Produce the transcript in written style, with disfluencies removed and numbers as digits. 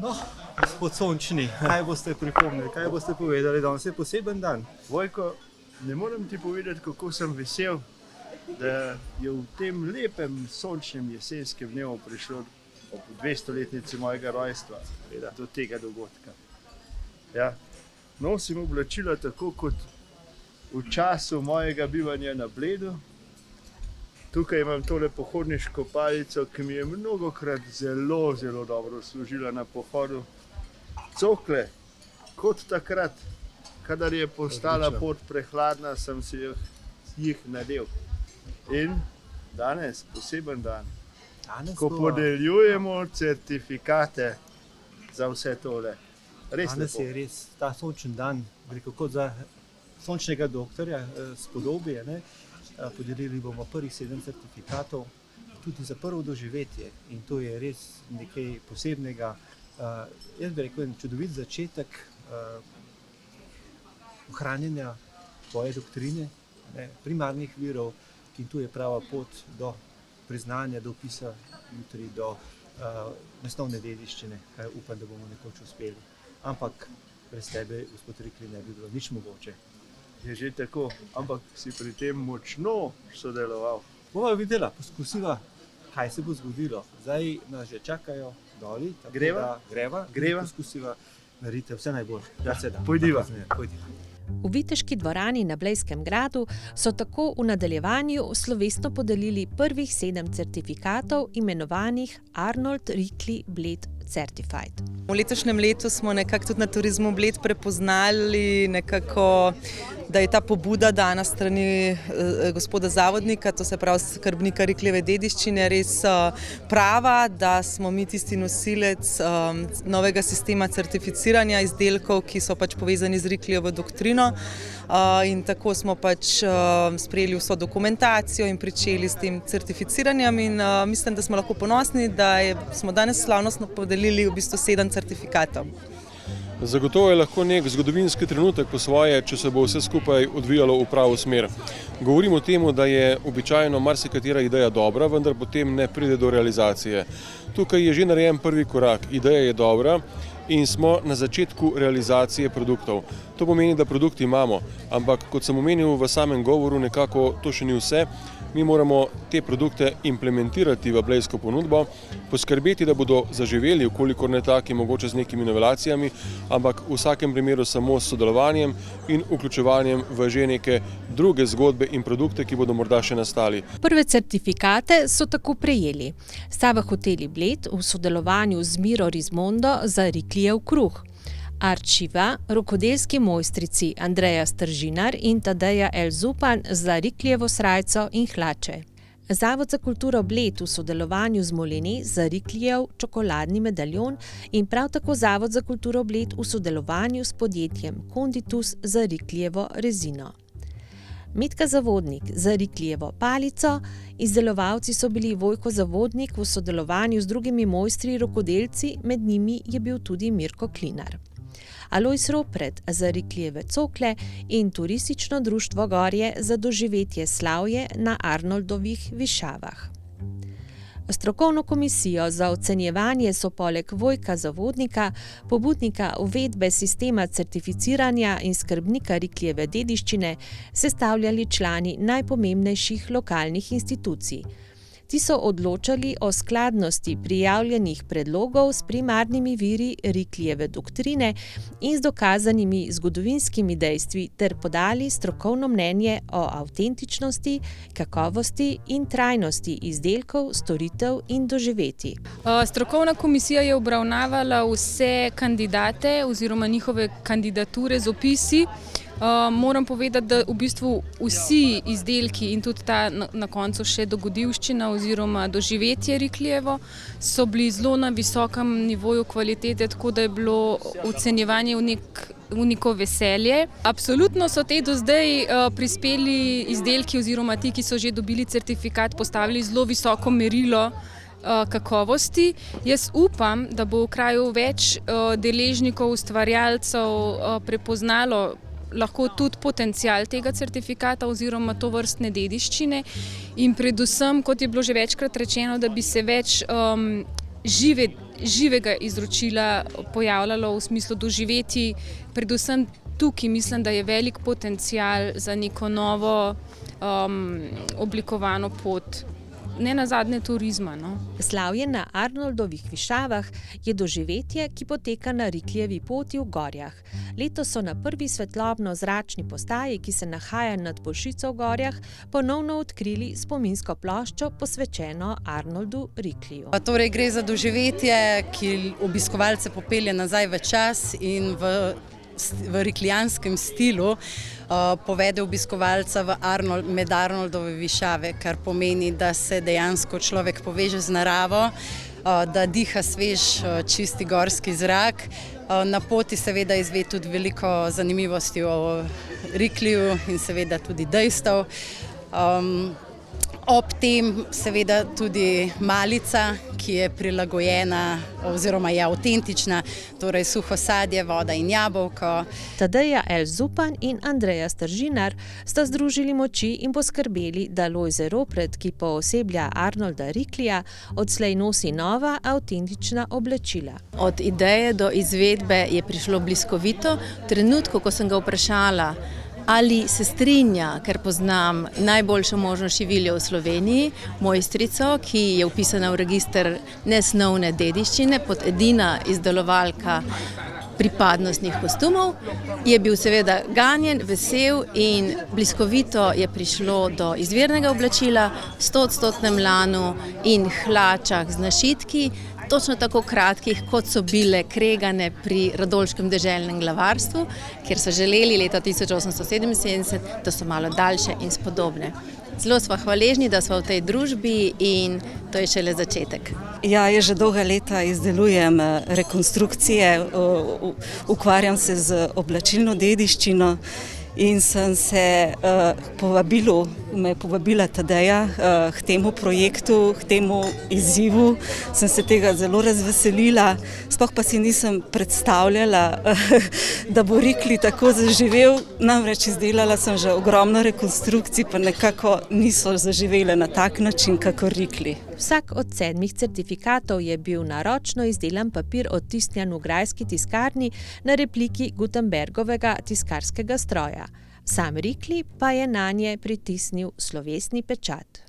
No, gospod Sončni, kaj boste pripomnili, kaj boste povedali, danes je poseben dan? Vojko, ne morem ti povedati, kako sem vesel, da je v tem lepem sončnem jesenskem dnevu prišlo ob 200-letnici mojega rojstva do tega dogodka. Ja, nosim oblačila tako kot v času mojega bivanja na Bledu. Tukaj imam tole pohodniško palico, ki mi je mnogokrat zelo dobro služila na pohodu. Cokle, kot takrat, kadar je postala pot prehladna, sem si jih nadel. In danes, poseben dan, ko podeljujemo certifikate za vse tole. Danes je res ta sončen dan, kot za sončnega doktorja spodobje. Podelili bomo prvih 7 certifikatov tudi za prvo doživetje in to je res nekaj posebnega. Jaz bi rekel, čudovit začetek ohranjanja tvoje doktrine, primarnih virov, in tu je prava pot do priznanja, do vpisa jutri, do nesnovne dediščine, kaj upam, da bomo nekoč uspeli. Ampak brez tebe, gospod Rikli, ne bi bilo nič mogoče. Je že tako, ampak si pri tem močno sodeloval. Bova videla, poskusiva, kaj se bo zgodilo. Zdaj nas že čakajo doli, greva. Poskusiva narediti vse najbolj. Pojdiva. V Viteški dvorani na Blejskem gradu so tako v nadaljevanju slovesno podelili prvih 7 certifikatov imenovanih Arnold Rikli Bled Certified. V letošnjem letu smo nekako tudi na Turizmu Bled prepoznali nekako, da je ta pobuda dana strani gospoda zavodnika, to se pravi skrbnika Riklijeve dediščine, res prava, da smo mi tisti nosilec novega sistema certificiranja izdelkov, ki so pač povezani z Riklijevo doktrino. In tako smo pač sprejeli vso dokumentacijo in pričeli s tem certificiranjem in mislim, da smo lahko ponosni, da smo danes slavnostno podelili v bistvu 7 certifikatov. Zagotovo je lahko nek zgodovinski trenutek po svoje, če se bo vse skupaj odvijalo v pravo smer. Govorimo o tem, da je običajno marsikatera ideja dobra, vendar potem ne pride do realizacije. Tukaj je že narejen prvi korak, ideja je dobra in smo na začetku realizacije produktov. To pomeni, da produkti imamo, ampak kot sem omenil v samem govoru, nekako to še ni vse. Mi moramo te produkte implementirati v blejsko ponudbo, poskrbeti, da bodo zaživeli, vkolikor ne taki, mogoče z nekimi novelacijami, ampak v vsakem primeru samo s sodelovanjem in vključevanjem v že neke druge zgodbe in produkte, ki bodo morda še nastali. Prve certifikate so tako prejeli Sava Hoteli Bled v sodelovanju z Miro Rizmondo za Riklijev kruh, Arčiva, rokodelski mojstrici Andreja Stržinar in Tadeja L. Zupan za Riklijevo srajco in hlače. Zavod za kulturo Bled v sodelovanju z Molene za Riklijev čokoladni medaljon in prav tako Zavod za kulturo Bled v sodelovanju s podjetjem Konditus za Riklijevo rezino. Metka Zavodnik za Riklijevo palico, izdelovalci so bili Vojko Zavodnik v sodelovanju z drugimi mojstri rokodelci, med njimi je bil tudi Mirko Klinar. Alojz Ropret za Riklijeve cokle in Turistično društvo Gorje za doživetje slavje na Arnoldovih višavah. Strokovno komisijo za ocenjevanje so poleg Vojka Zavodnika, pobudnika uvedbe sistema certificiranja in skrbnika Riklijeve dediščine sestavljali člani najpomembnejših lokalnih institucij. Ti so odločali o skladnosti prijavljenih predlogov s primarnimi viri Riklijeve doktrine in z dokazanimi zgodovinskimi dejstvi ter podali strokovno mnenje o avtentičnosti, kakovosti in trajnosti izdelkov, storitev in doživetij. Strokovna komisija je obravnavala vse kandidate oziroma njihove kandidature z opisi. Moram povedati, da v bistvu vsi izdelki in tudi ta na koncu še dogodivščina oziroma doživetje Riklijevo so bili zelo na visokem nivoju kvalitete, tako da je bilo ocenjevanje v neko veselje. Absolutno so te do zdaj prispeli izdelki oziroma ti, ki so že dobili certifikat, postavili zelo visoko merilo kakovosti. Jaz upam, da bo v kraju več deležnikov, ustvarjalcev prepoznalo lahko tudi potencial tega certifikata oziroma to vrstne dediščine in predvsem, kot je bilo že večkrat rečeno, da bi se več živega izročila pojavljalo v smislu doživeti. Predvsem tukaj mislim, da je velik potencial za neko novo oblikovano pot, ne nazadnje turizma. No? Slavje na Arnoldovih višavah je doživetje, ki poteka na Rikljevi poti v gorjah. Letos so na prvi svetlobno-zračni postaji, ki se nahaja nad Bolšico v gorjah, ponovno odkrili spominsko ploščo posvečeno Arnoldu Rikliju. Torej gre za doživetje, ki obiskovalce popelje nazaj v čas in v riklijanskem stilu povede obiskovalca med Arnoldove višave, kar pomeni, da se dejansko človek poveže z naravo, da diha svež, čisti gorski zrak. Na poti seveda izve tudi veliko zanimivosti o Rikliju in seveda tudi dejstev. Ob tem seveda tudi malica, ki je prilagojena oziroma je avtentična, torej suho sadje, voda in jabolko. Tadeja L. Zupan in Andreja Stržinar sta združili moči in poskrbeli, da Lojze Ropret, ki pooseblja Arnolda Riklija, odslej nosi nova, avtentična oblačila. Od ideje do izvedbe je prišlo bliskovito. V trenutku, ko sem ga vprašala, ali se strinja, ker poznam najboljšo možno šiviljo v Sloveniji, mojstrico, ki je vpisana v register nesnovne dediščine kot edina izdelovalka pripadnostnih kostumov, je bil seveda ganjen, vesel in bliskovito je prišlo do izvirnega oblačila v 100% lanu in hlačah z našitki, točno tako kratkih, kot so bile kregane pri Radolškem deželnem glavarstvu, kjer so želeli leta 1877, da so malo daljše in spodobne. Zelo sva hvaležni, da sva v tej družbi in to je šele začetek. Ja, jaz že dolga leta izdelujem rekonstrukcije, ukvarjam se z oblačilno dediščino in sem se me je povabila Tadeja k temu projektu, k temu izzivu. Sem se tega zelo razveselila, sploh pa si nisem predstavljala, da bo Rikli tako zaživel. Namreč izdelala sem že ogromno rekonstrukcij, pa nekako niso zaživele na tak način, kakor Rikli. Vsak od 7 certifikatov je bil na ročno izdelan papir odtisnjen v grajski tiskarni na repliki Gutenbergovega tiskarskega stroja. Sam Rikli pa je nanje pritisnil slovesni pečat.